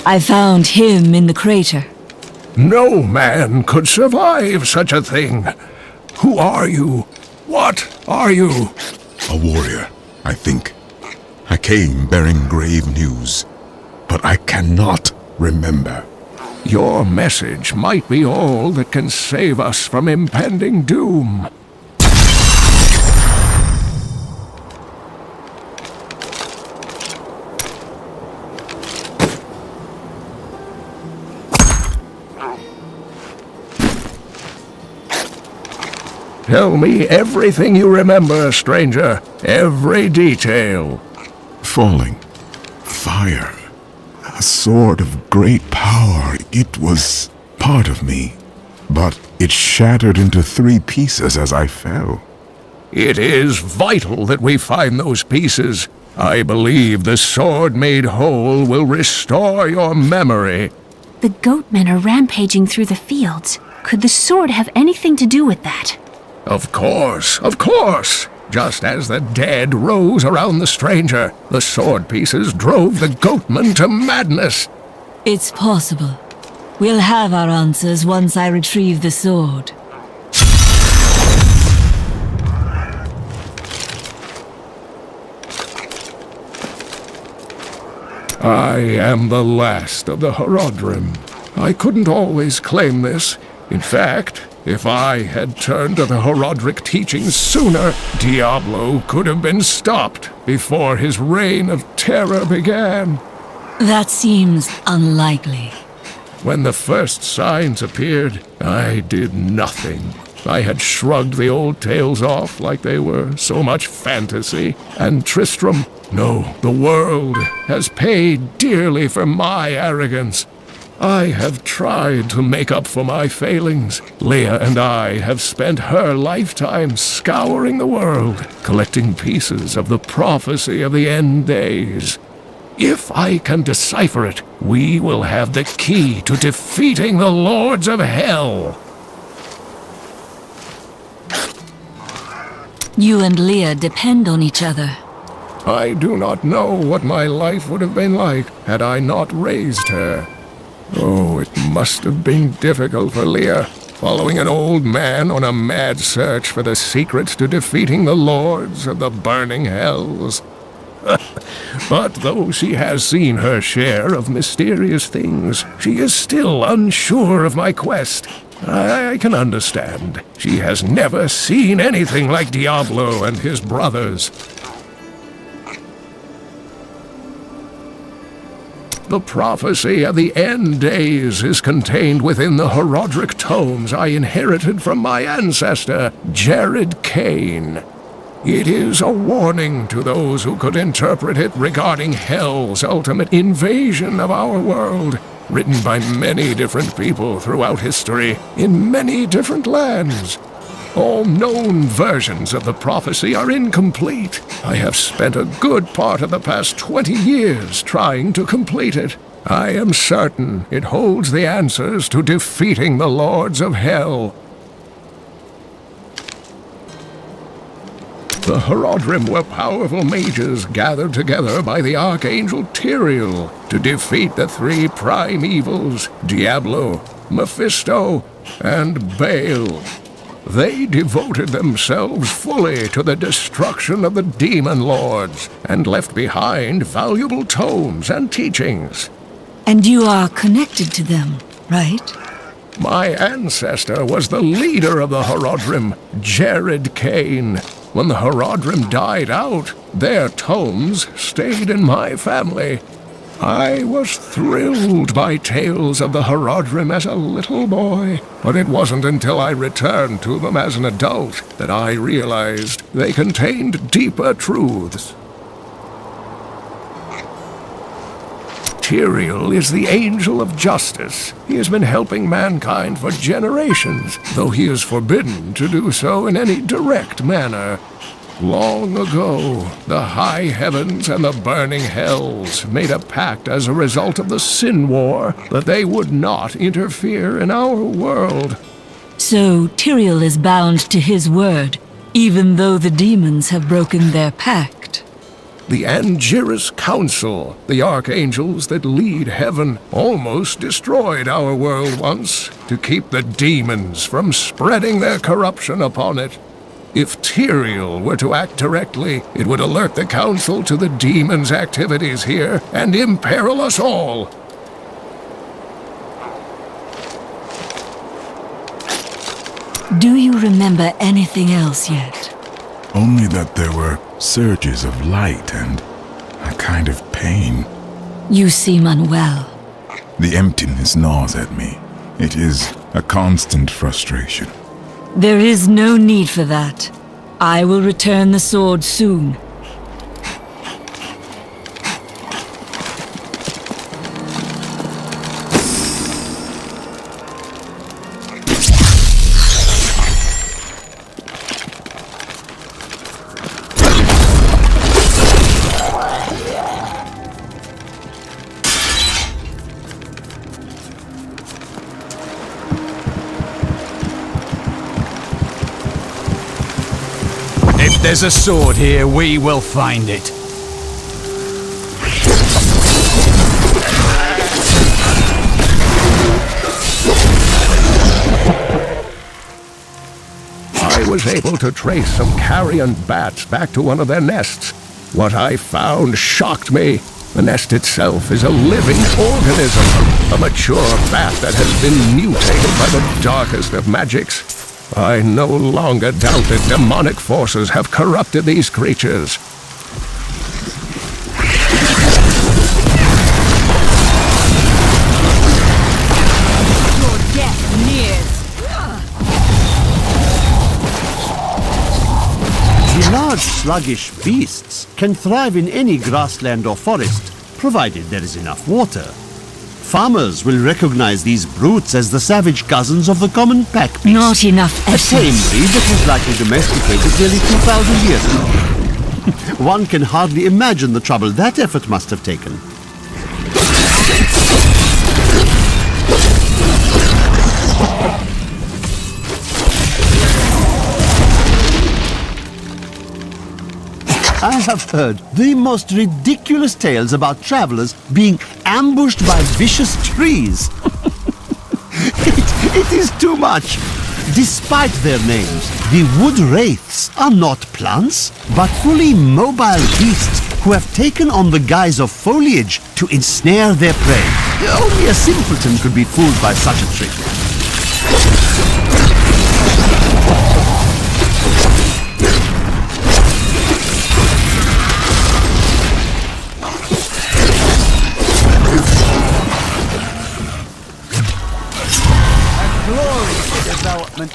I found him in the crater. No man could survive such a thing. Who are you? What are you? A warrior, I think. I came bearing grave news, but I cannot remember. Your message might be all that can save us from impending doom. Tell me everything you remember, stranger. Every detail. Falling. Fire. A sword of great power. It was part of me. But it shattered into 3 pieces as I fell. It is vital that we find those pieces. I believe the sword made whole will restore your memory. The goatmen are rampaging through the fields. Could the sword have anything to do with that? Of course, of course. Just as the dead rose around the stranger, the sword pieces drove the goatmen to madness. It's possible. We'll have our answers once I retrieve the sword. I am the last of the Horodrim. I couldn't always claim this. In fact, if I had turned to the Horodric teachings sooner, Diablo could have been stopped before his reign of terror began. That seems unlikely. When the first signs appeared, I did nothing. I had shrugged the old tales off like they were so much fantasy. And Tristram, no, the world has paid dearly for my arrogance. I have tried to make up for my failings. Leah and I have spent her lifetime scouring the world, collecting pieces of the prophecy of the end days. If I can decipher it, we will have the key to defeating the Lords of Hell. You and Leah depend on each other. I do not know what my life would have been like had I not raised her. Oh, it must have been difficult for Leah, following an old man on a mad search for the secrets to defeating the lords of the burning hells. But though she has seen her share of mysterious things, she is still unsure of my quest. I can understand. She has never seen anything like Diablo and his brothers. The prophecy of the end days is contained within the Horodric tomes I inherited from my ancestor, Jared Cain. It is a warning to those who could interpret it regarding Hell's ultimate invasion of our world, written by many different people throughout history, in many different lands. All known versions of the prophecy are incomplete. I have spent a good part of the past 20 years trying to complete it. I am certain it holds the answers to defeating the Lords of Hell. The Horodrim were powerful mages gathered together by the Archangel Tyrael to defeat the 3 prime evils, Diablo, Mephisto, and Baal. They devoted themselves fully to the destruction of the demon lords and left behind valuable tomes and teachings. And you are connected to them, right? My ancestor was the leader of the Horodrim, Jared Cain. When the Horodrim died out, their tomes stayed in my family. I was thrilled by tales of the Horodrim as a little boy, but it wasn't until I returned to them as an adult that I realized they contained deeper truths. Tyrael is the angel of justice. He has been helping mankind for generations, though he is forbidden to do so in any direct manner. Long ago, the high heavens and the burning hells made a pact as a result of the Sin War that they would not interfere in our world. So Tyrael is bound to his word, even though the demons have broken their pact. The Angiris Council, the archangels that lead heaven, almost destroyed our world once to keep the demons from spreading their corruption upon it. If Tyrael were to act directly, it would alert the Council to the demons' activities here and imperil us all. Do you remember anything else yet? Only that there were surges of light and a kind of pain. You seem unwell. The emptiness gnaws at me. It is a constant frustration. There is no need for that. I will return the sword soon. If there's a sword here, we will find it. I was able to trace some carrion bats back to one of their nests. What I found shocked me. The nest itself is a living organism, a mature bat that has been mutated by the darkest of magics. I no longer doubt that demonic forces have corrupted these creatures. Your death nears. The large, sluggish beasts can thrive in any grassland or forest, provided there is enough water. Farmers will recognize these brutes as the savage cousins of the common pack beast. Not enough A tame essence. breed that was likely domesticated nearly 2,000 years ago. One can hardly imagine the trouble that effort must have taken. I have heard the most ridiculous tales about travelers being ambushed by vicious trees. It is too much. Despite their names, the wood wraiths are not plants, but fully mobile beasts who have taken on the guise of foliage to ensnare their prey. Only a simpleton could be fooled by such a trick. Glorious development.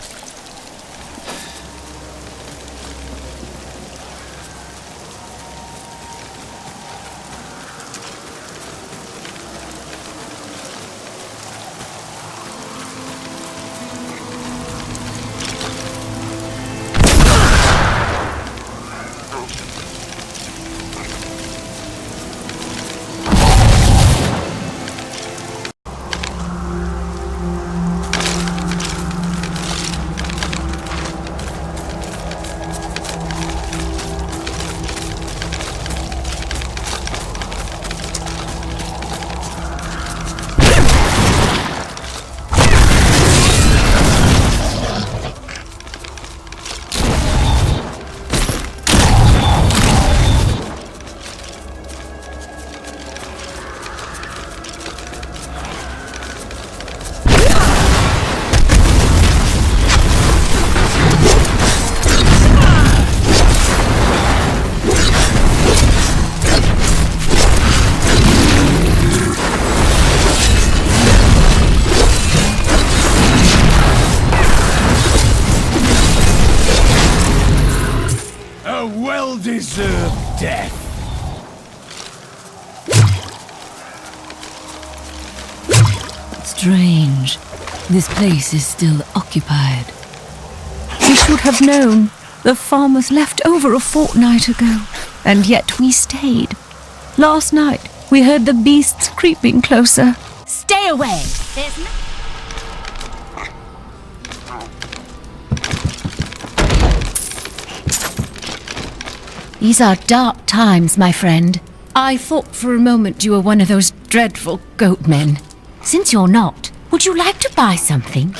A well-deserved death. Strange. This place is still occupied. We should have known. The farmers left over a fortnight ago, and yet we stayed. Last night, we heard the beasts creeping closer. Stay away! There's no... These are dark times, my friend. I thought for a moment you were one of those dreadful goat men. Since you're not, would you like to buy something?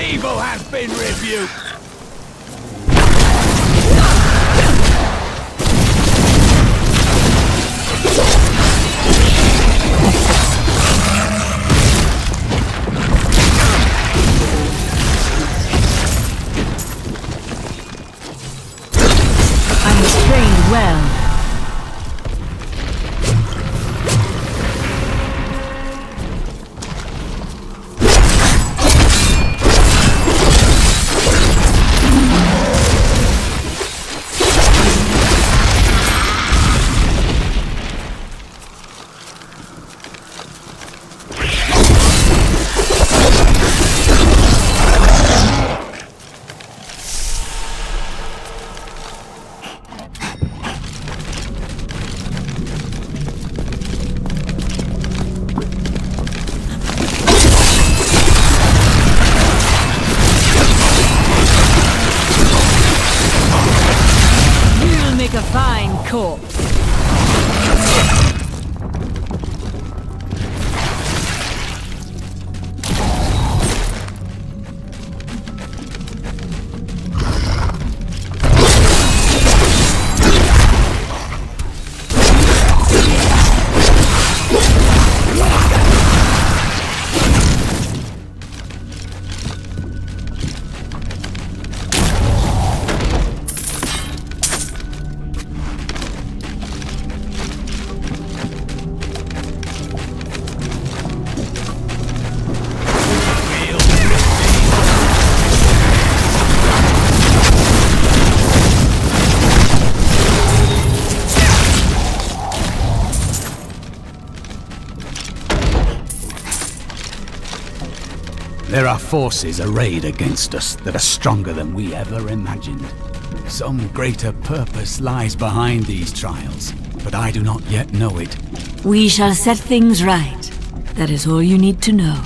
Evil has been rebuked! I was trained well. There are forces arrayed against us that are stronger than we ever imagined. Some greater purpose lies behind these trials, but I do not yet know it. We shall set things right. That is all you need to know.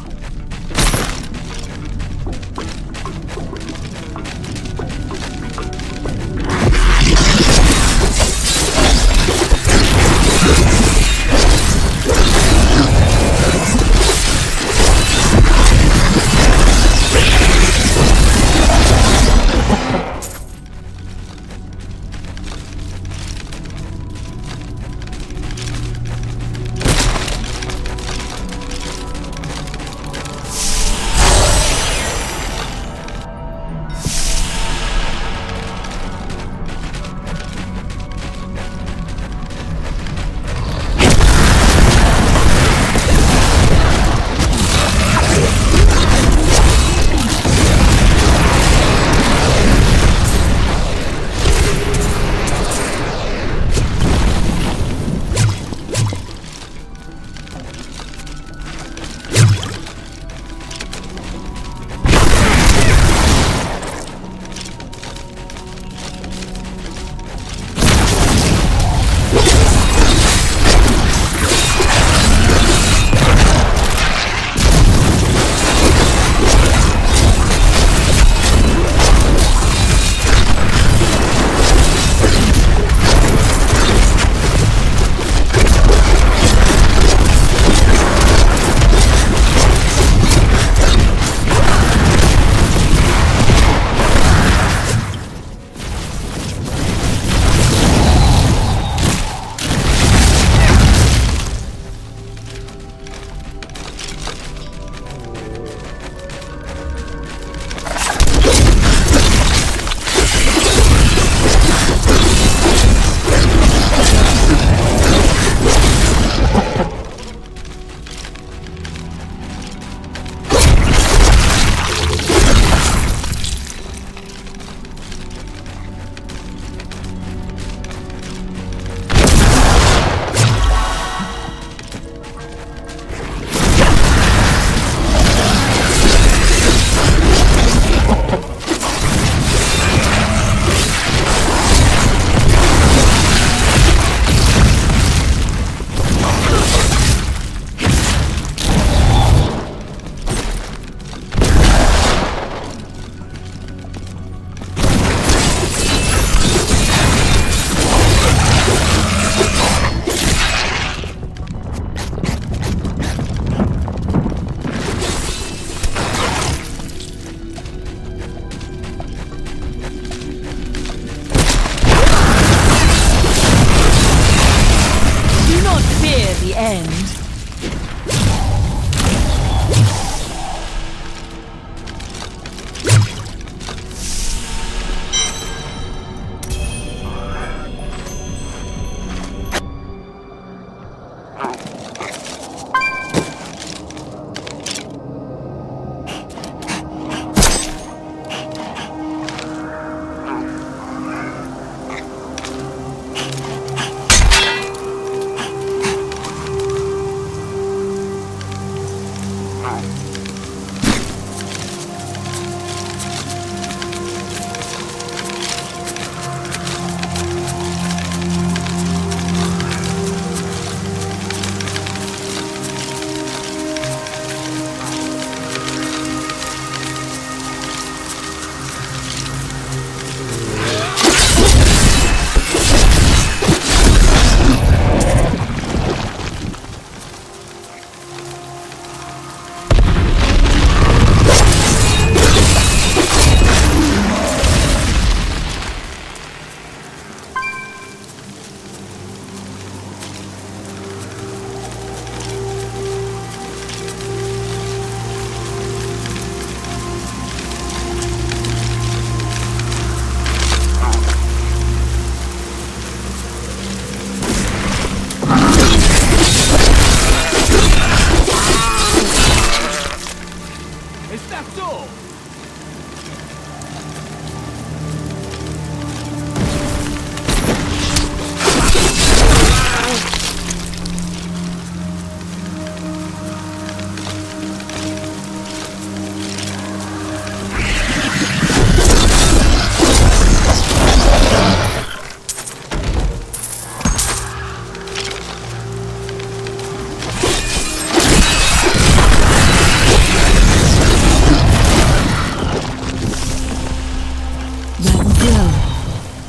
Diablo.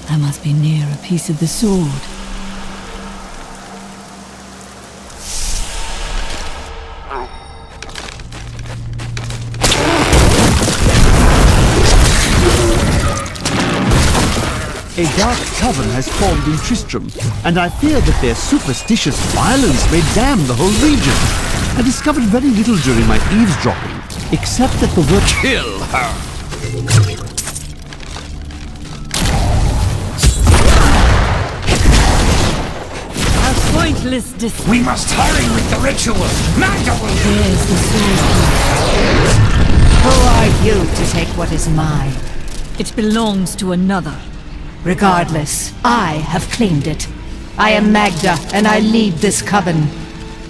I must be near a piece of the sword. A dark coven has formed in Tristram, and I fear that their superstitious violence may damn the whole region. I discovered very little during my eavesdropping, except that the word "kill her." A pointless We must hurry with the ritual. Magda will... There's the sword. Who are you to take what is mine? It belongs to another. Regardless, I have claimed it. I am Magda, and I lead this coven.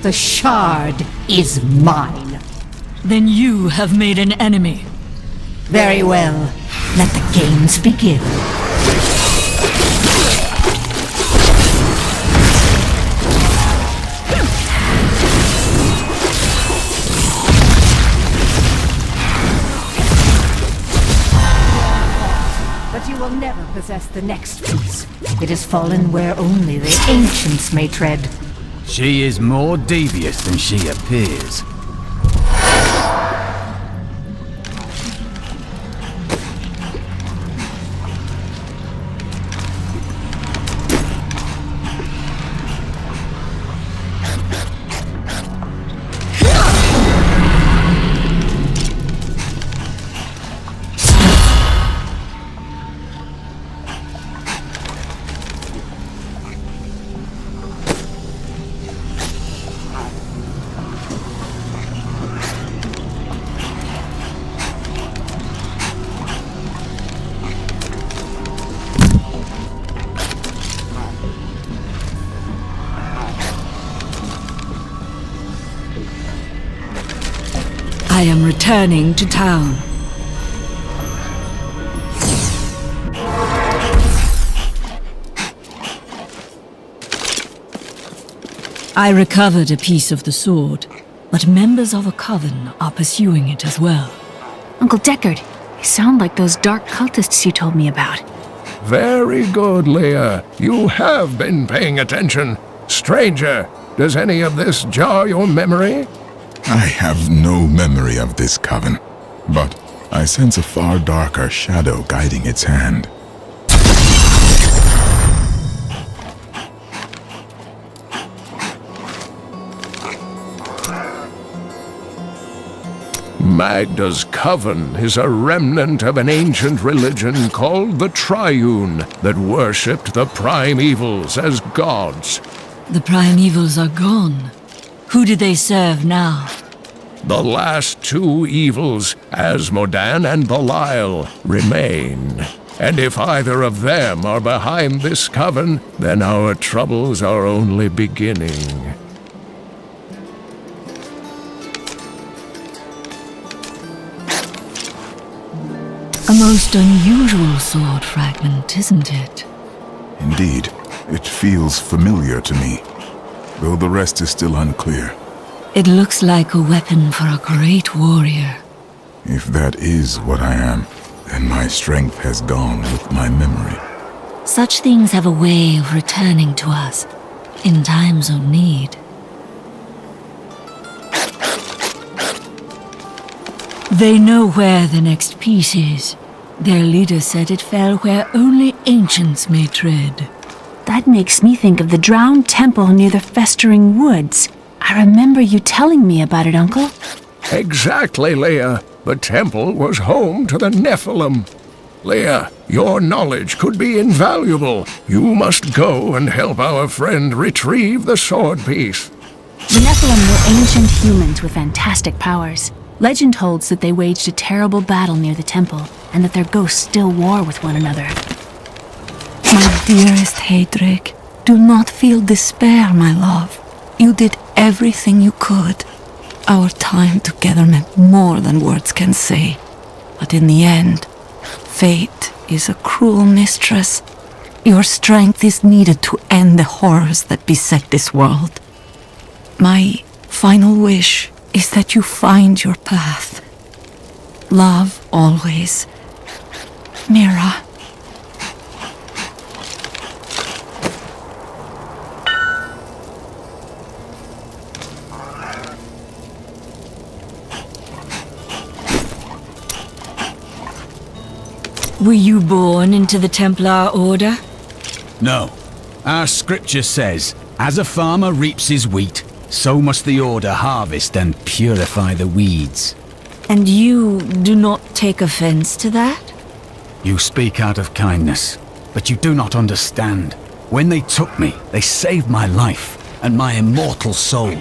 The shard is mine. Then you have made an enemy. Very well. Let the games begin. But you will never possess the next piece. It has fallen where only the ancients may tread. She is more devious than she appears. I am returning to town. I recovered a piece of the sword, but members of a coven are pursuing it as well. Uncle Deckard, they sound like those dark cultists you told me about. Very good, Leah. You have been paying attention. Stranger, does any of this jar your memory? I have no memory of this coven, but I sense a far darker shadow guiding its hand. Magda's coven is a remnant of an ancient religion called the Triune that worshipped the primevals as gods. The primevals are gone. Who do they serve now? The last two evils, Asmodan and Belial, remain. And if either of them are behind this coven, then our troubles are only beginning. A most unusual sword fragment, isn't it? Indeed, it feels familiar to me, though the rest is still unclear. It looks like a weapon for a great warrior. If that is what I am, then my strength has gone with my memory. Such things have a way of returning to us in times of need. They know where the next piece is. Their leader said it fell where only ancients may tread. That makes me think of the drowned temple near the festering woods. I remember you telling me about it, Uncle. Exactly, Leah. The temple was home to the Nephilim. Leah, your knowledge could be invaluable. You must go and help our friend retrieve the sword piece. The Nephilim were ancient humans with fantastic powers. Legend holds that they waged a terrible battle near the temple, and that their ghosts still war with one another. My dearest Heydrich, do not feel despair, my love. You did everything you could. Our time together meant more than words can say. But in the end, fate is a cruel mistress. Your strength is needed to end the horrors that beset this world. My final wish is that you find your path. Love always. Mira. Were you born into the Templar Order? No. Our scripture says, as a farmer reaps his wheat, so must the Order harvest and purify the weeds. And you do not take offense to that? You speak out of kindness, but you do not understand. When they took me, they saved my life and my immortal soul.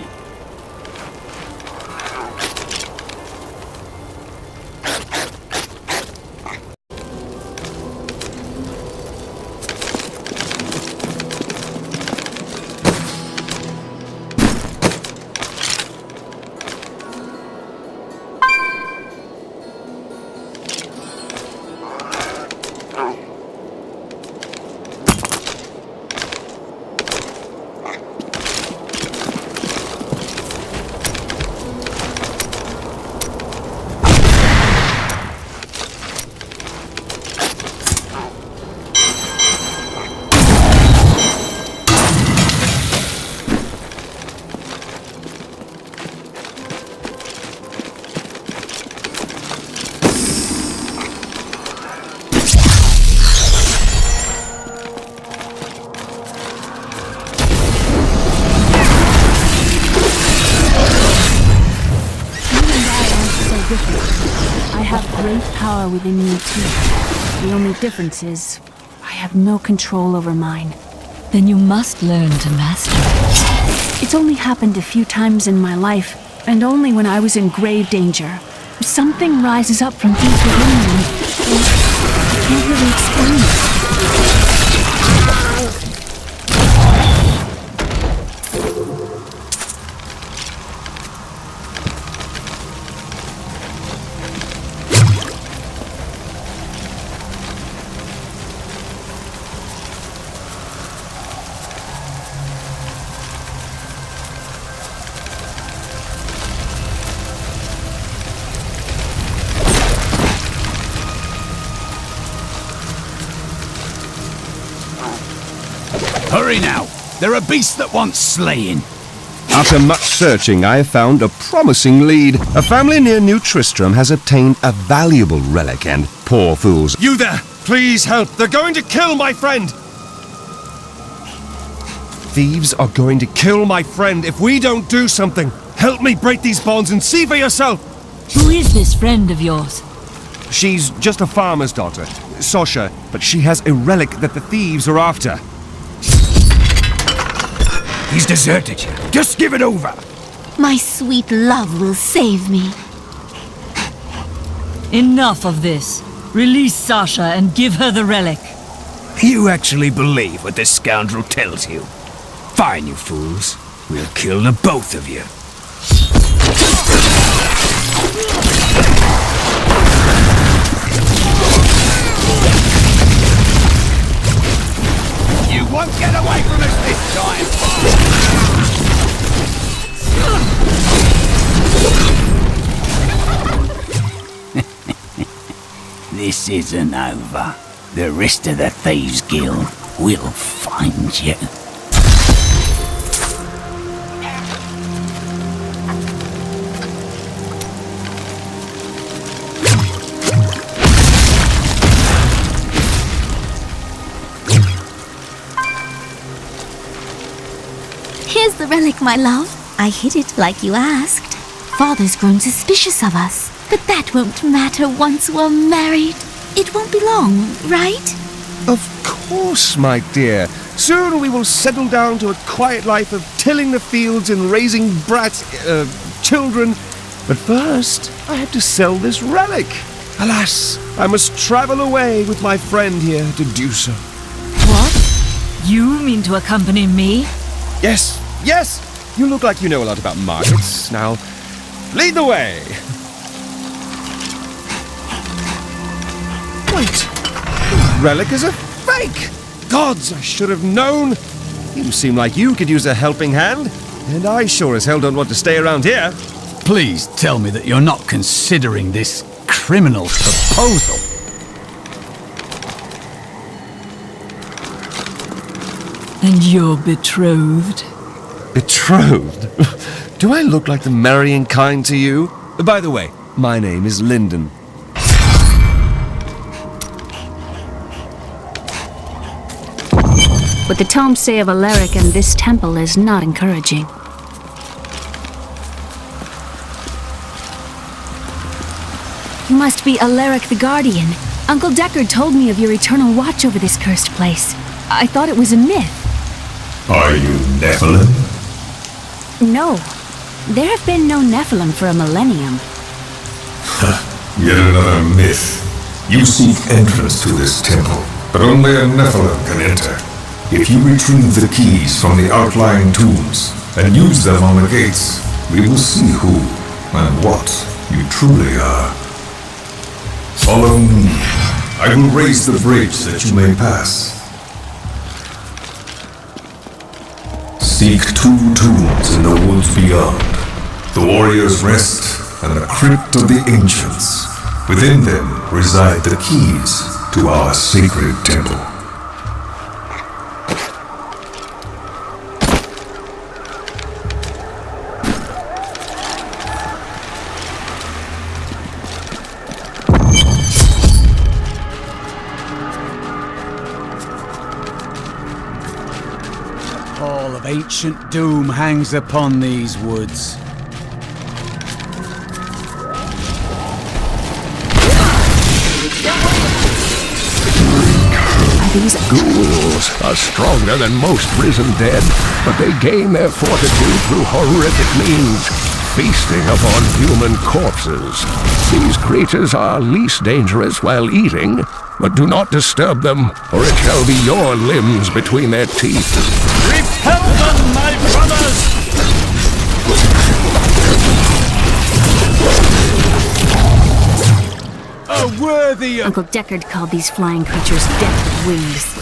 I have great power within me too. The only difference is, I have no control over mine. Then you must learn to master it. It's only happened a few times in my life, and only when I was in grave danger. Something rises up from deep within me. I can't really explain it. Hurry now! There are beasts that want slaying. After much searching, I have found a promising lead. A family near New Tristram has obtained a valuable relic, and poor fools. You there! Please help! They're going to kill my friend! Thieves are going to kill my friend if we don't do something. Help me break these bonds and see for yourself! Who is this friend of yours? She's just a farmer's daughter, Sasha, but she has a relic that the thieves are after. He's deserted you. Just give it over. My sweet love will save me. Enough of this. Release Sasha and give her the relic. You actually believe what this scoundrel tells you? Fine, you fools. We'll kill the both of you. You won't get away from us this time! This isn't over. The rest of the Thieves Guild will find you. Here's the relic, my love. I hid it like you asked. Father's grown suspicious of us, but that won't matter once we're married. It won't be long, right? Of course, my dear. Soon we will settle down to a quiet life of tilling the fields and raising children. But first, I have to sell this relic. Alas, I must travel away with my friend here to do so. What? You mean to accompany me? Yes, yes! You look like you know a lot about markets. Now, lead the way! Wait! The relic is a fake! Gods, I should have known! You seem like you could use a helping hand, and I sure as hell don't want to stay around here. Please tell me that you're not considering this criminal proposal. And you're betrothed? Betrothed? Do I look like the marrying kind to you? By the way, my name is Lyndon. What the tomes say of Alaric and this temple is not encouraging. You must be Alaric the Guardian. Uncle Deckard told me of your eternal watch over this cursed place. I thought it was a myth. Are you Nephilim? No. There have been no Nephilim for a millennium. Yet another myth. You seek entrance to this temple, but only a Nephilim can enter. If you retrieve the keys from the outlying tombs and use them on the gates, we will see who and what you truly are. Follow me. I will raise the bridge that you may pass. Seek 2 tombs in the woods beyond. The Warrior's Rest and the Crypt of the Ancients. Within them reside the keys to our sacred temple. All of ancient doom hangs upon these woods. These Ghouls are stronger than most risen dead, but they gain their fortitude through horrific means, feasting upon human corpses. These creatures are least dangerous while eating, but do not disturb them, or it shall be your limbs between their teeth. Repel them, my brothers! A worthy of... Uncle Deckard called these flying creatures death with wings.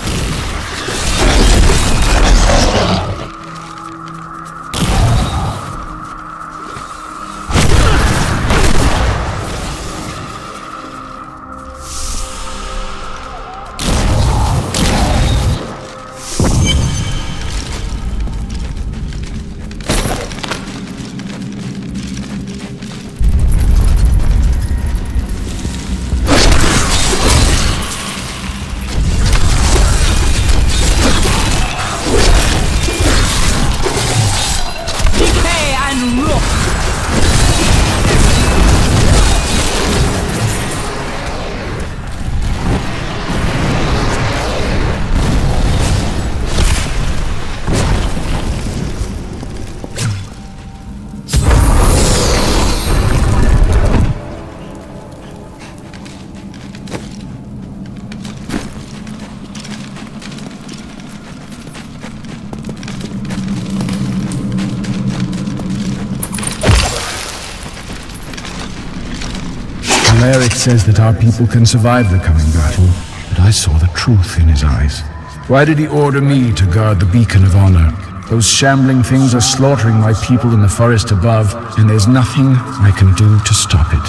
Alaric says that our people can survive the coming battle, but I saw the truth in his eyes. Why did he order me to guard the beacon of honor? Those shambling things are slaughtering my people in the forest above, and there's nothing I can do to stop it.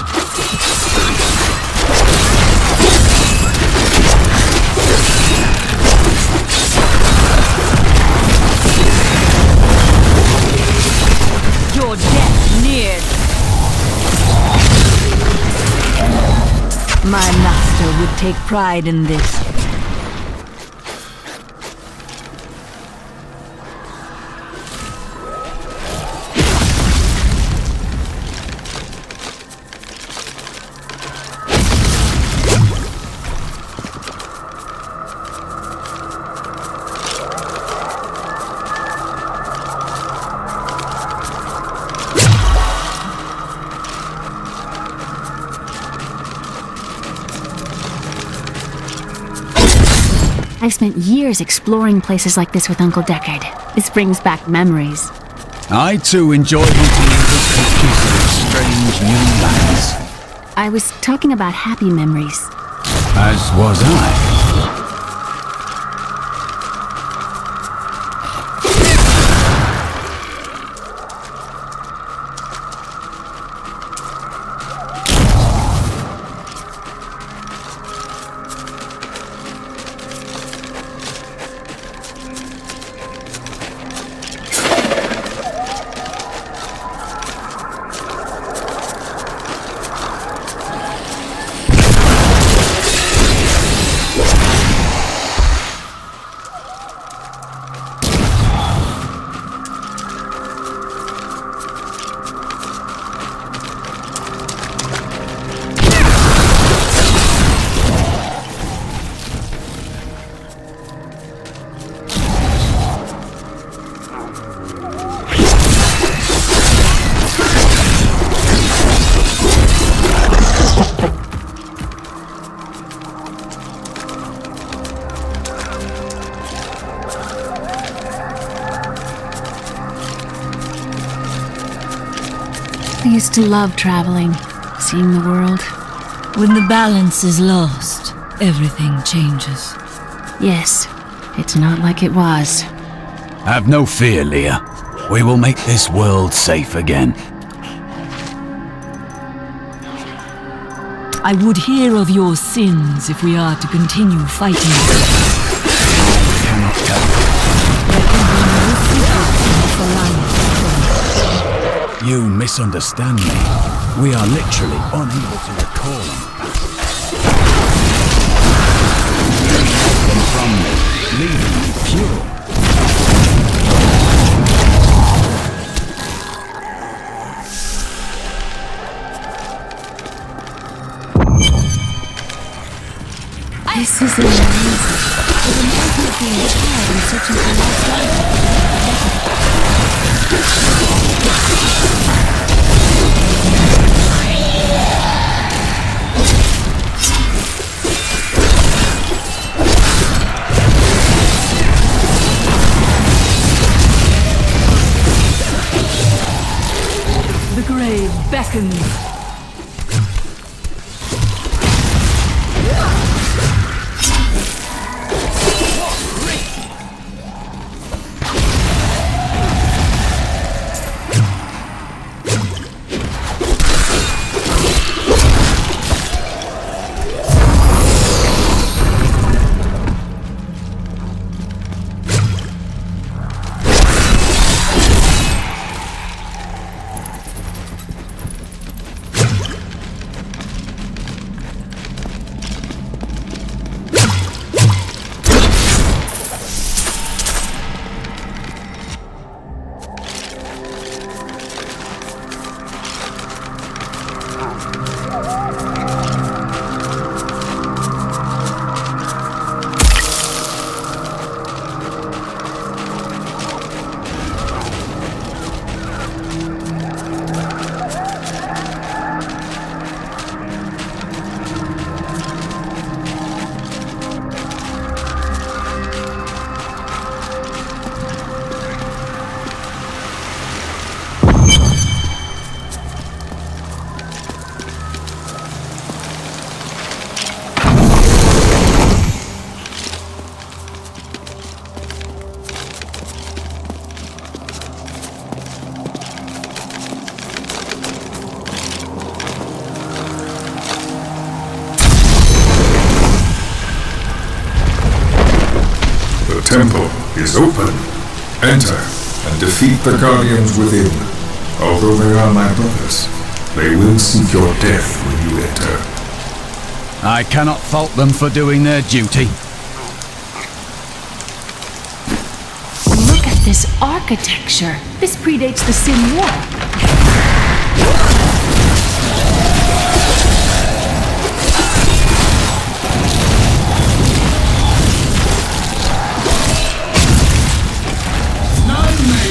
Your death neared. My master would take pride in this. I've spent years exploring places like this with Uncle Deckard. This brings back memories. I too enjoy hunting into strange new lands. I was talking about happy memories. As was I. used to love traveling, seeing the world. When the balance is lost, everything changes. Yes, it's not like it was. Have no fear, Leah. We will make this world safe again. I would hear of your sins if we are to continue fighting. I cannot tell. You misunderstand me. We are literally unable to recall them. Take them from me, leaving me pure. This is amazing. It reminds me of being a child and searching for lost life. The grave beckons. The temple is open. Enter and defeat the guardians within. Although they are my brothers, they will seek your death when you enter. I cannot fault them for doing their duty. Look at this architecture. This predates the Sin War.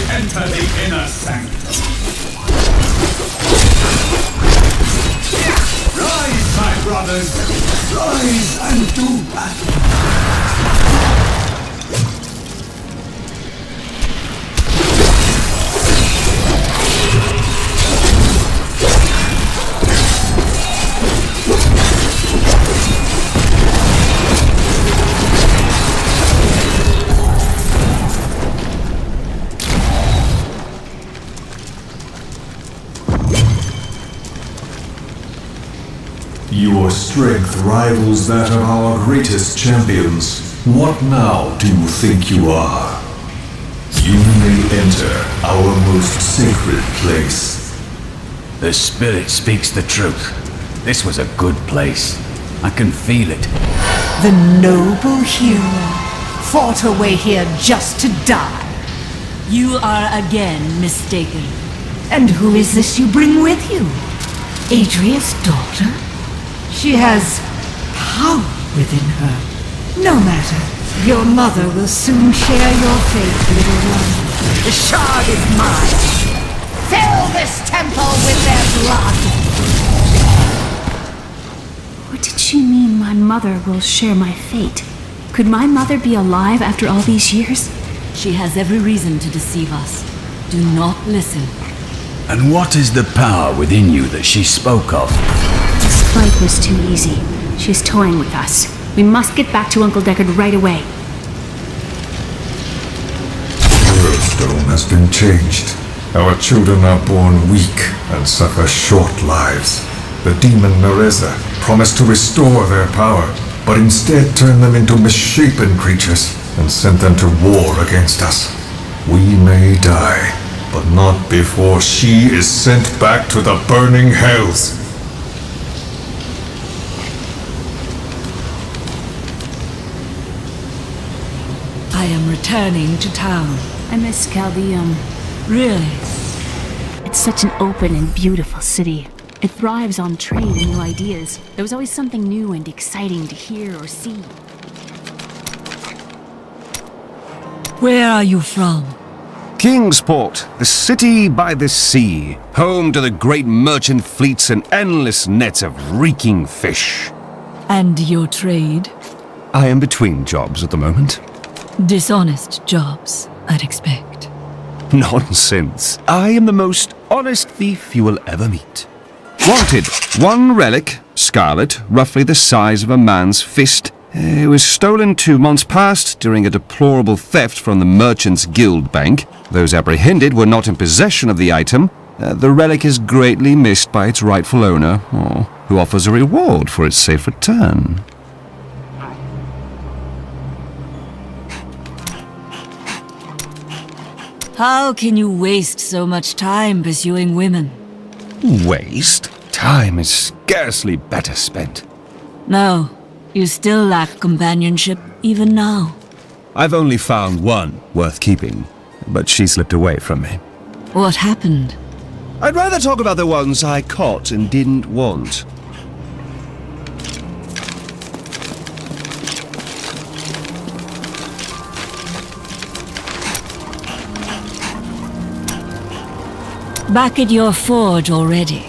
Enter the inner sanctum. Rise, my brothers! Rise and do battle! Your strength rivals that of our greatest champions. What now do you think you are? You may enter our most sacred place. The spirit speaks the truth. This was a good place. I can feel it. The noble hero fought her way here just to die. You are again mistaken. And who is this you bring with you? Adria's daughter? She has power within her. No matter. Your mother will soon share your fate, little one. The shard is mine. Fill this temple with their blood. What did she mean my mother will share my fate? Could my mother be alive after all these years? She has every reason to deceive us. Do not listen. And what is the power within you that she spoke of? This fight was too easy. She's toying with us. We must get back to Uncle Deckard right away. Stone has been changed. Our children are born weak and suffer short lives. The demon Nereza promised to restore their power, but instead turned them into misshapen creatures and sent them to war against us. We may die, but not before she is sent back to the burning hells. I am returning to town. I miss Chaldeum. Really? It's such an open and beautiful city. It thrives on trade and new ideas. There was always something new and exciting to hear or see. Where are you from? Kingsport, the city by the sea, home to the great merchant fleets and endless nets of reeking fish. And your trade? I am between jobs at the moment. Dishonest jobs, I'd expect. Nonsense. I am the most honest thief you will ever meet. Wanted, one relic, scarlet, roughly the size of a man's fist. It was stolen 2 months past during a deplorable theft from the Merchants Guild Bank. Those apprehended were not in possession of the item. The relic is greatly missed by its rightful owner, who offers a reward for its safe return. How can you waste so much time pursuing women? Waste? Time is scarcely better spent. No, you still lack companionship, even now. I've only found one worth keeping, but she slipped away from me. What happened? I'd rather talk about the ones I caught and didn't want. Back at your forge already.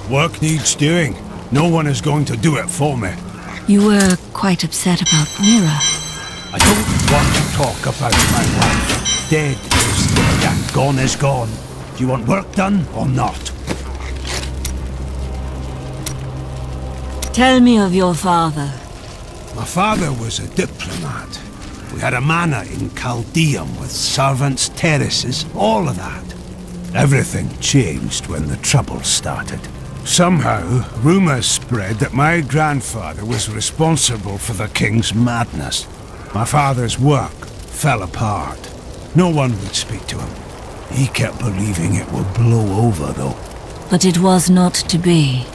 Work needs doing. No one is going to do it for me. You were quite upset about Mira. I don't want to talk about my wife. Dead is dead and gone is gone. Do you want work done or not? Tell me of your father. My father was a diplomat. We had a manor in Chaldeum with servants, terraces, all of that. Everything changed when the Troubles started. Somehow, rumors spread that my grandfather was responsible for the king's madness. My father's work fell apart. No one would speak to him. He kept believing it would blow over, though. But it was not to be.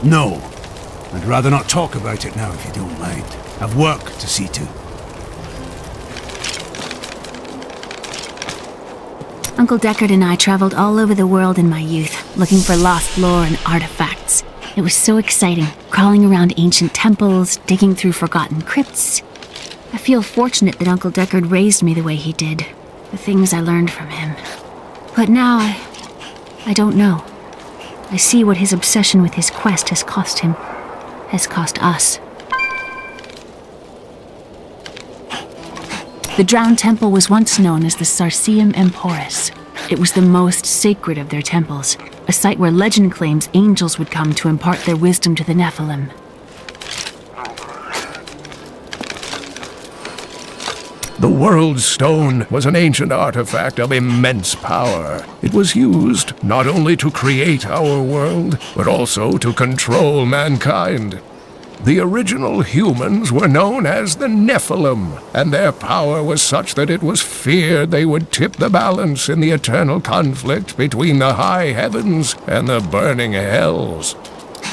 No. I'd rather not talk about it now, if you don't mind. I've work to see to. Uncle Deckard and I traveled all over the world in my youth, looking for lost lore and artifacts. It was so exciting, crawling around ancient temples, digging through forgotten crypts. I feel fortunate that Uncle Deckard raised me the way he did, the things I learned from him. But now, I don't know. I see what his obsession with his quest has cost him, has cost us. The Drowned Temple was once known as the Sarsium Emporis. It was the most sacred of their temples, a site where legend claims angels would come to impart their wisdom to the Nephilim. The World Stone was an ancient artifact of immense power. It was used not only to create our world, but also to control mankind. The original humans were known as the Nephilim, and their power was such that it was feared they would tip the balance in the eternal conflict between the high heavens and the burning hells.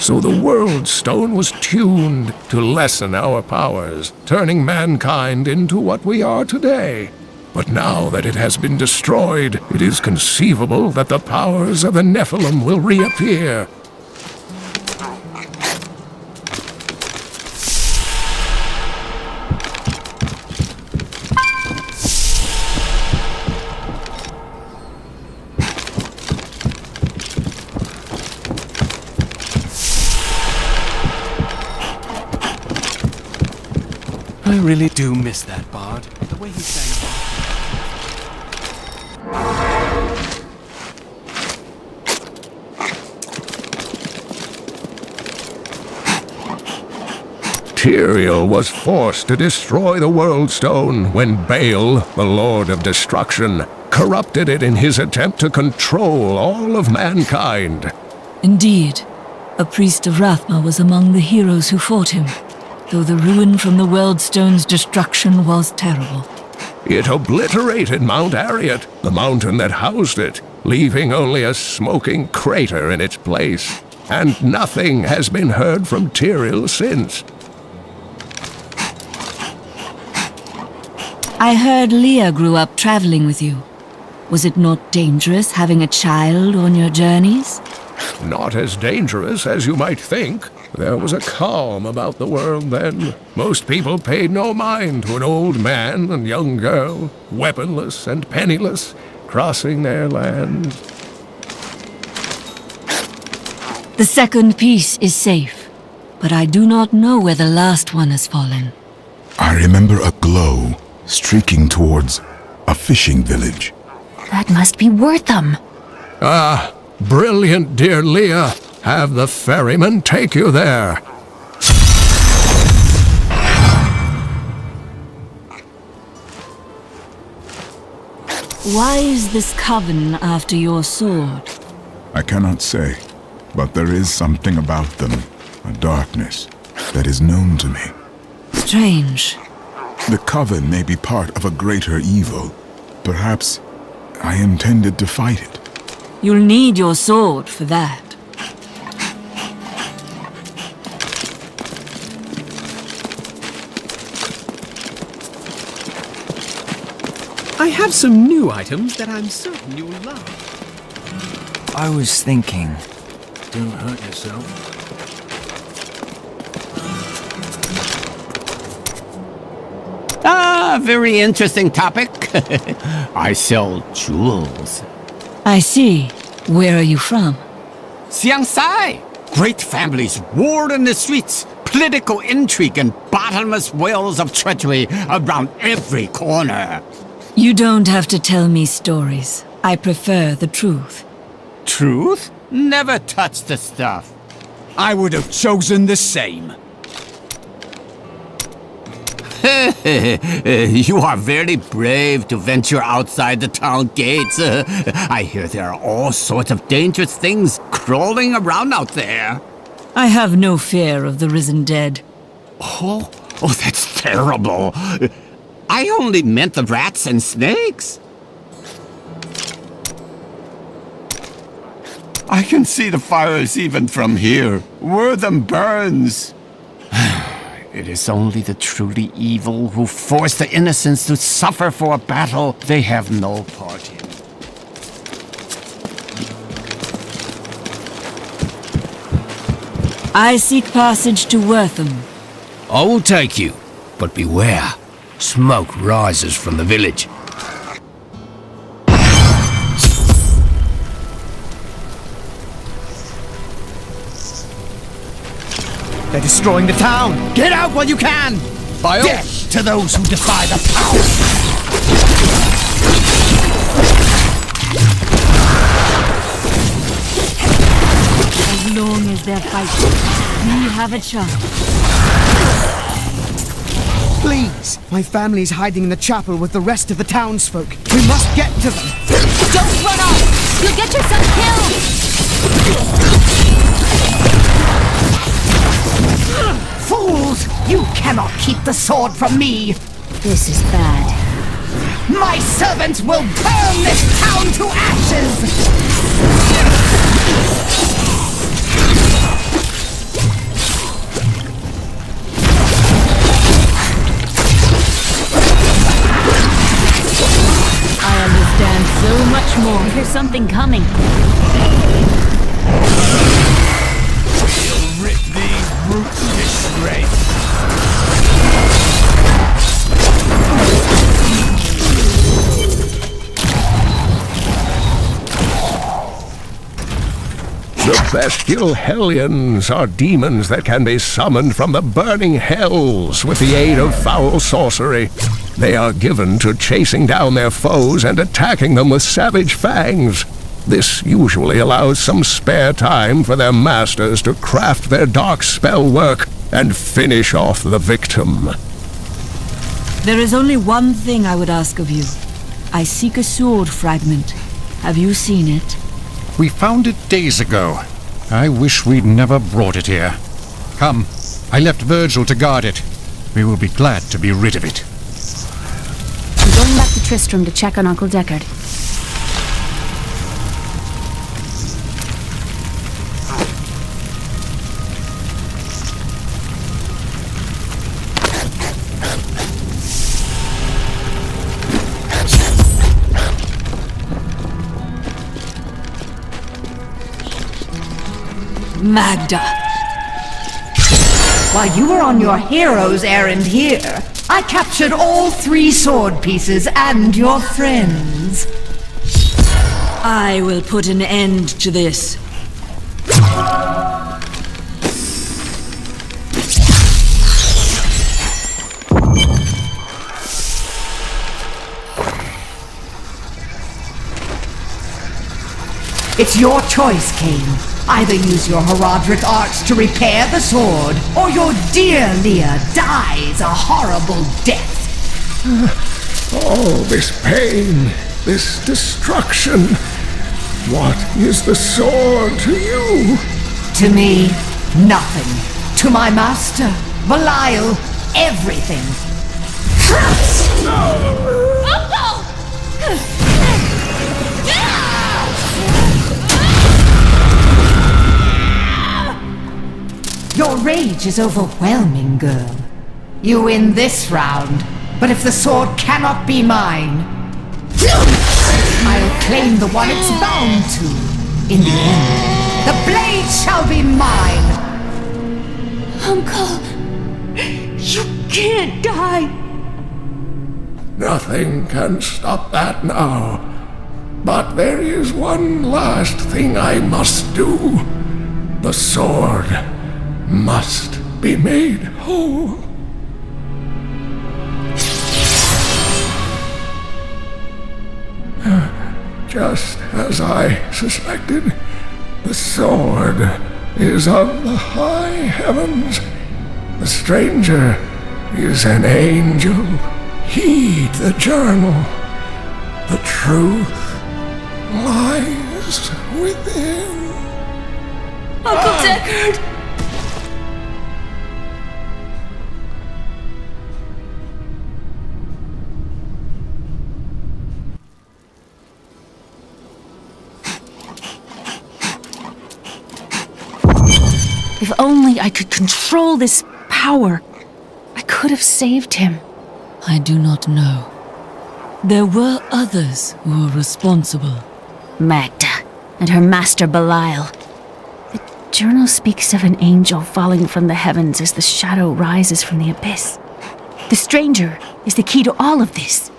So the World Stone was tuned to lessen our powers, turning mankind into what we are today. But now that it has been destroyed, it is conceivable that the powers of the Nephilim will reappear. I really do miss that bard. The way he sang. Tyrael was forced to destroy the World Stone when Baal, the Lord of Destruction, corrupted it in his attempt to control all of mankind. Indeed, a priest of Rathma was among the heroes who fought him, though the ruin from the World Stone's destruction was terrible. It obliterated Mount Ariat, the mountain that housed it, leaving only a smoking crater in its place. And nothing has been heard from Tyrael since. I heard Leah grew up traveling with you. Was it not dangerous having a child on your journeys? Not as dangerous as you might think. There was a calm about the world then. Most people paid no mind to an old man and young girl, weaponless and penniless, crossing their land. The second piece is safe, but I do not know where the last one has fallen. I remember a glow streaking towards a fishing village. That must be Wortham. Ah, brilliant, dear Leah. Have the ferryman take you there. Why is this coven after your sword? I cannot say, but there is something about them, a darkness, that is known to me. Strange. The coven may be part of a greater evil. Perhaps I intended to fight it. You'll need your sword for that. I have some new items that I'm certain you'll love. I was thinking, don't hurt yourself. Ah, very interesting topic. I sell jewels. I see. Where are you from? Xiangsai! Great families warred in the streets. Political intrigue and bottomless wells of treachery around every corner. You don't have to tell me stories. I prefer the truth. Truth? Never touch the stuff. I would have chosen the same. You are very brave to venture outside the town gates. I hear there are all sorts of dangerous things crawling around out there. I have no fear of the risen dead. Oh, that's terrible. I only meant the rats and snakes. I can see the fires even from here. Wortham burns. It is only the truly evil who force the innocents to suffer for a battle they have no part in. I seek passage to Wortham. I will take you, but beware. Smoke rises from the village. They're destroying the town! Get out while you can! By all... Death to those who defy the power! As long as they're fighting, we have a chance. Please! My family's hiding in the chapel with the rest of the townsfolk. We must get to them! Don't run off! You'll get yourself killed! Fools! You cannot keep the sword from me! This is bad. My servants will burn this town to ashes! I understand so much more. There's something coming. We'll rip these brutes to shreds. The bestial hellions are demons that can be summoned from the burning hells with the aid of foul sorcery. They are given to chasing down their foes and attacking them with savage fangs. This usually allows some spare time for their masters to craft their dark spell work and finish off the victim. There is only one thing I would ask of you. I seek a sword fragment. Have you seen it? We found it days ago. I wish we'd never brought it here. Come, I left Virgil to guard it. We will be glad to be rid of it. I'm going back to Tristram to check on Uncle Deckard. Magda! While you were on your hero's errand here, I captured all 3 sword pieces and your friends. I will put an end to this. It's your choice, Cain. Either use your Herodric arts to repair the sword, or your dear Leah dies a horrible death. All this pain, this destruction. What is the sword to you? To me, nothing. To my master, Belial, everything. Your rage is overwhelming, girl. You win this round, but if the sword cannot be mine, I'll claim the one it's bound to. In the end, the blade shall be mine. Uncle, you can't die. Nothing can stop that now. But there is one last thing I must do. The sword must be made whole. Just as I suspected, the sword is of the high heavens. The stranger is an angel. Heed the journal. The truth lies within. Uncle Deckard! If only I could control this power, I could have saved him. I do not know. There were others who were responsible. Magda and her master Belial. The journal speaks of an angel falling from the heavens as the shadow rises from the abyss. The stranger is the key to all of this.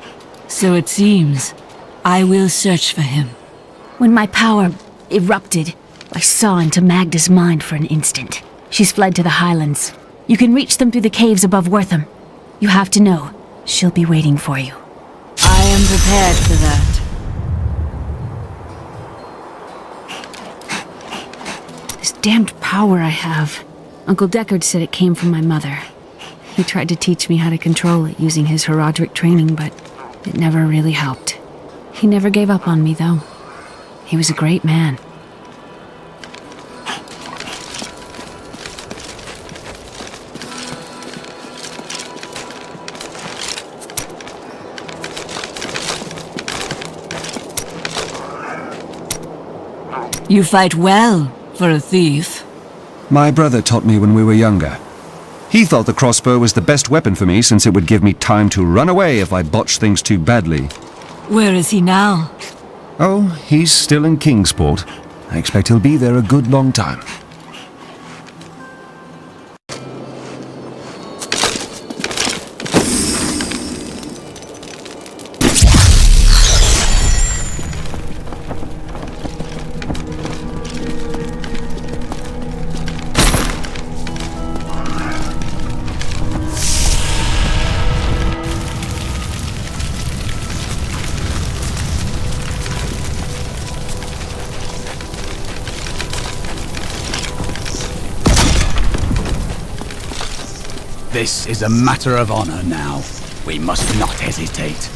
So it seems. I will search for him. When my power erupted, I saw into Magda's mind for an instant. She's fled to the highlands. You can reach them through the caves above Wortham. You have to know, she'll be waiting for you. I am prepared for that. This damned power I have. Uncle Deckard said it came from my mother. He tried to teach me how to control it using his Herodric training, but it never really helped. He never gave up on me, though. He was a great man. You fight well for a thief. My brother taught me when we were younger. He thought the crossbow was the best weapon for me since it would give me time to run away if I botched things too badly. Where is he now? Oh, he's still in Kingsport. I expect he'll be there a good long time. This is a matter of honor now. We must not hesitate.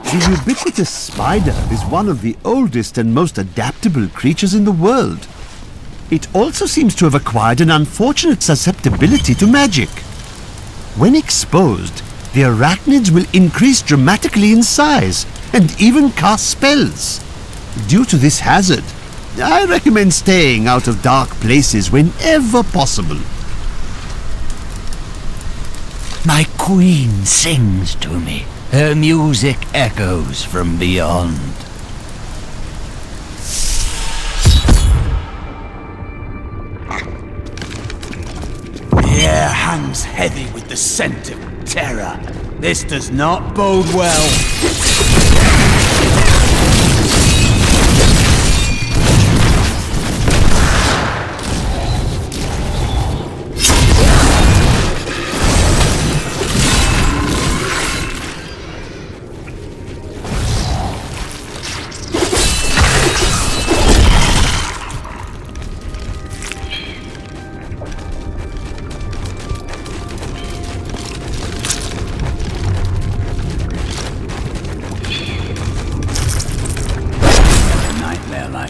The ubiquitous spider is one of the oldest and most adaptable creatures in the world. It also seems to have acquired an unfortunate susceptibility to magic. When exposed, the arachnids will increase dramatically in size and even cast spells. Due to this hazard, I recommend staying out of dark places whenever possible. My queen sings to me. Her music echoes from beyond. The air hangs heavy with the scent of terror. This does not bode well.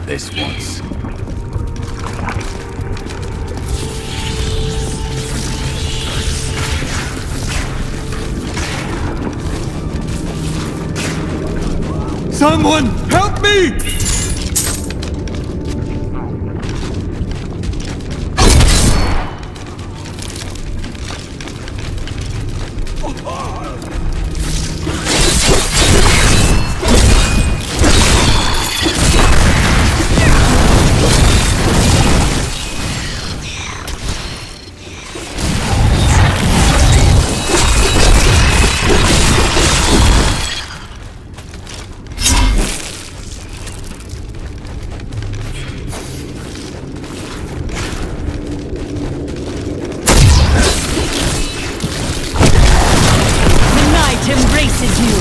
This once. Someone help me! Embraces you.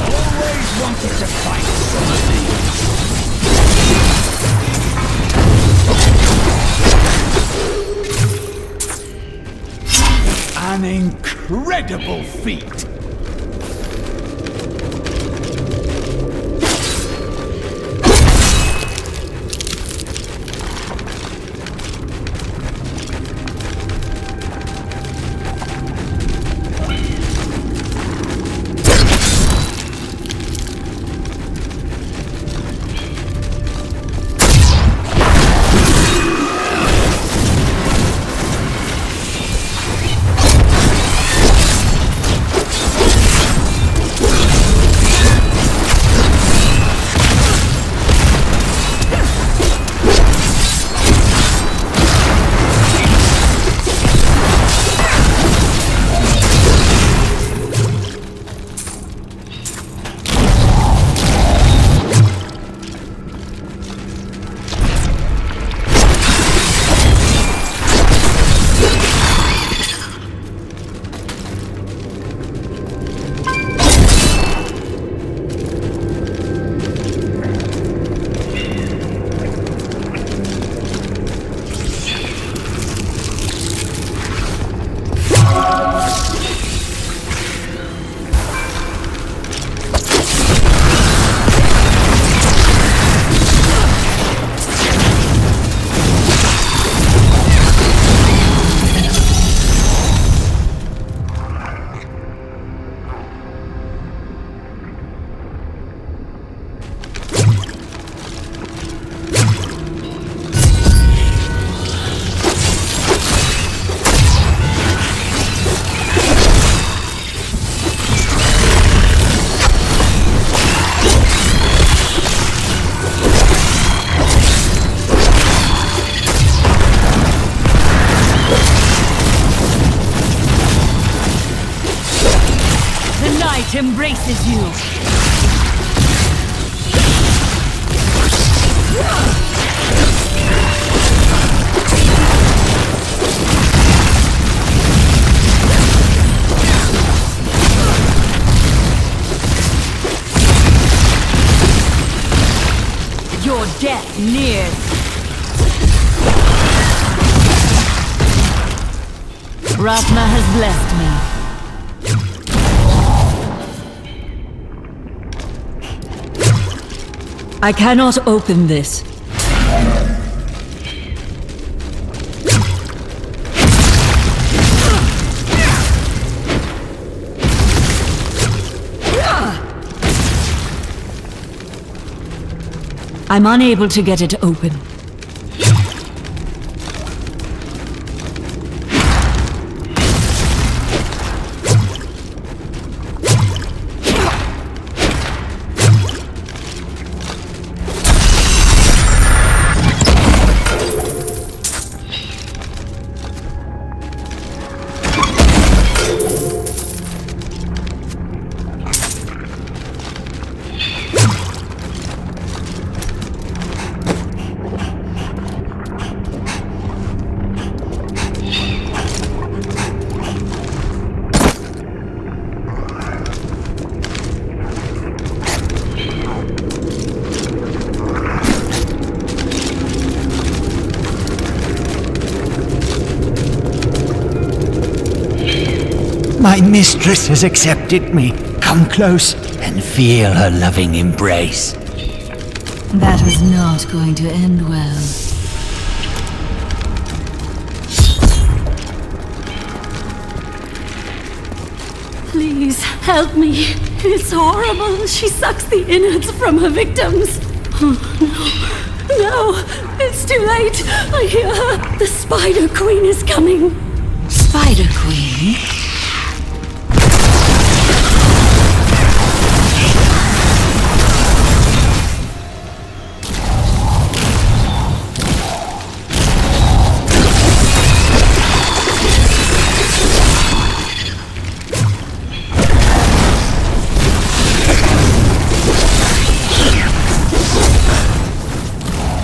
Always wanted to fight some of these. An incredible feat. embraces you. Your death nears. Rathma has blessed me. I cannot open this. I'm unable to get it open. My mistress has accepted me. Come close and feel her loving embrace. That was not going to end well. Please, help me. It's horrible. She sucks the innards from her victims. Oh, no. No, it's too late. I hear her. The Spider Queen is coming. Spider Queen?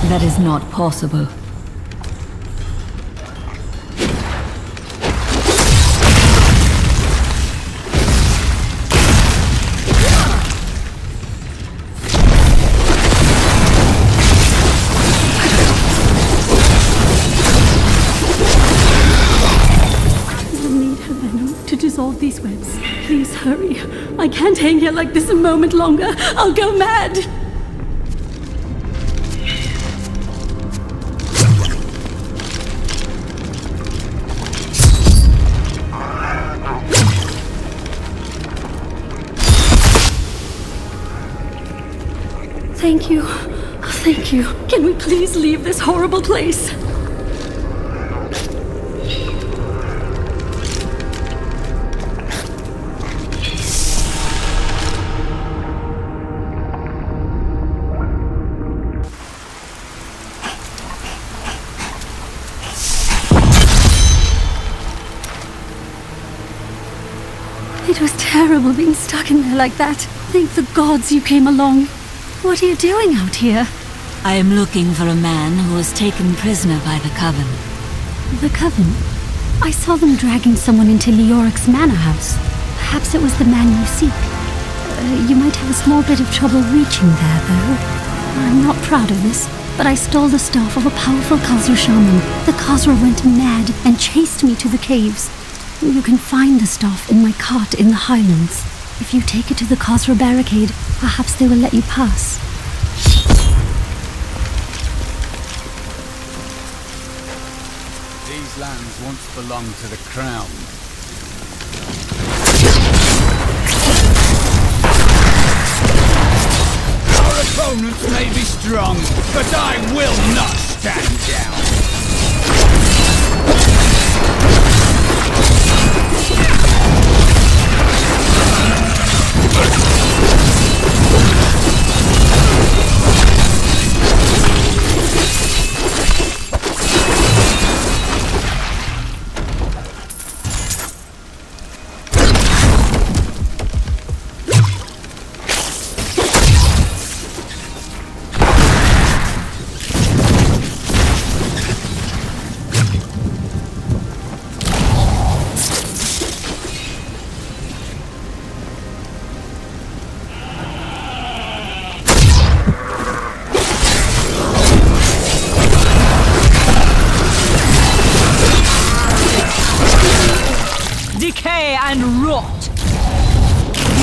That is not possible. We'll need her venom to dissolve these webs. Please hurry. I can't hang here like this a moment longer. I'll go mad. Thank you. Thank you. Can we please leave this horrible place? It was terrible being stuck in there like that. Thank the gods you came along. What are you doing out here? I am looking for a man who was taken prisoner by the Coven. The Coven? I saw them dragging someone into Leoric's manor house. Perhaps it was the man you seek. You might have a small bit of trouble reaching there, though. I'm not proud of this, but I stole the staff of a powerful Khazra shaman. The Khazra went mad and chased me to the caves. You can find the staff in my cart in the highlands. If you take it to the Khazra barricade, perhaps they will let you pass. These lands once belonged to the crown. Our opponents may be strong, but I will not stand down.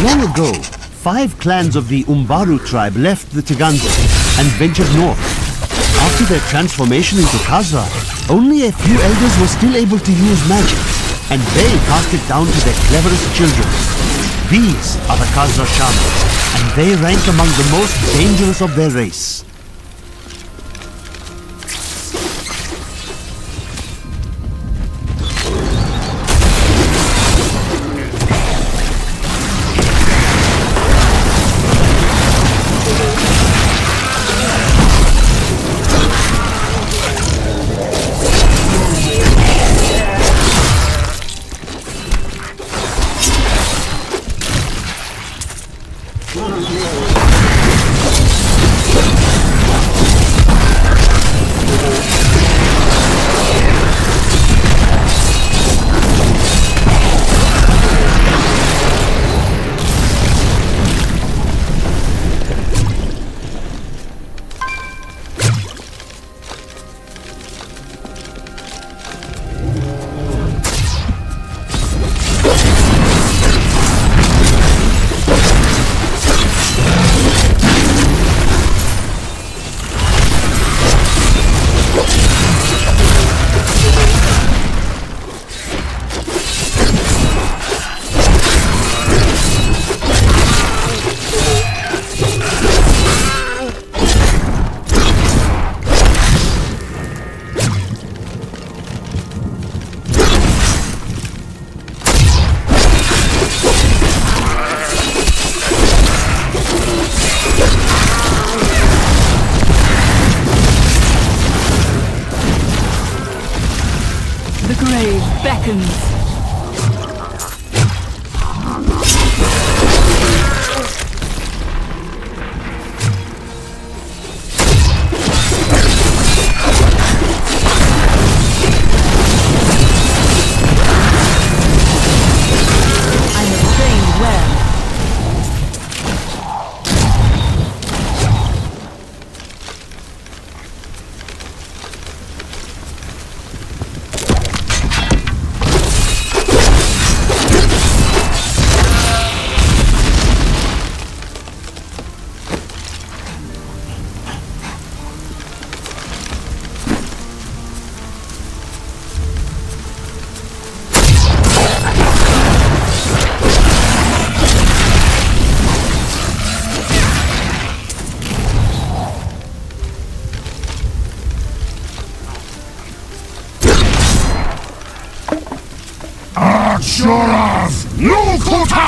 Long ago, 5 clans of the Umbaru tribe left the Taganzo and ventured north. After their transformation into Khazra, only a few elders were still able to use magic, and they passed it down to their cleverest children. These are the Khazra shamans, and they rank among the most dangerous of their race. The grave beckons. I have trained well. Shoraz Nukuta!